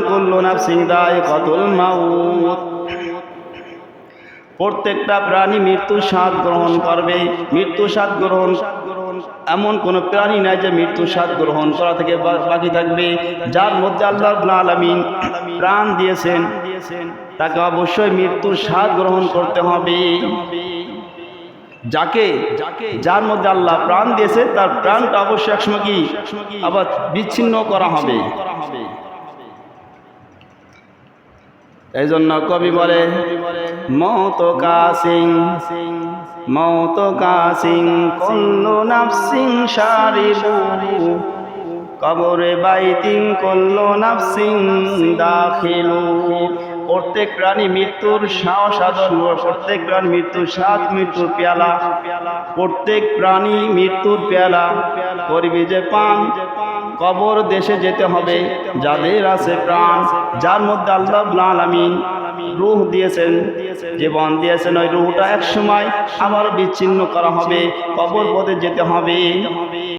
কুল্লু নাফসিন যায়িকাতুল মাউত, প্রত্যেকটা প্রাণী মৃত্যু স্বাদ গ্রহণ করবে। মৃত্যু স্বাদ গ্রহণ এমন কোন প্রাণী নাই যে মৃত্যু স্বাদ গ্রহণ করা থেকে বাকি থাকবে। যার মধ্যে আল্লাহ রাব্বুল আলামিন প্রাণ দিয়েছেন তাকে অবশ্যই মৃত্যুর স্বাদ গ্রহণ করতে হবে। যার মধ্যে আল্লাহ প্রাণ দিয়েছে তার প্রাণটা অবশ্যই একসময় কি আবার বিচ্ছিন্ন করা হবে। এই জন্য কবি বলে মৌত কাসিং কুল্লু নাফসিন শারিবু, কবরে বাইতিন কুল্লু নাফসিন দাখিলু। প্রত্যেক প্রাণী মৃত্যুর সাধন, প্রত্যেক প্রাণী মৃত্যুর স্বাদ, মৃত্যুর পেয়ালা, প্রত্যেক প্রাণী মৃত্যুর পেয়ালা করবি যে পান। কবর দেশে যেতে হবে যাদের আছে প্রাণ, যার মধ্যে আল্লাহ রাব্বুল আলামিন রূহ দিয়েছেন, জীবন দিয়েছেন। ওই রূহটা এক সময় আবার বিচ্ছিন্ন করা হবে, কবর পথে যেতে হবে।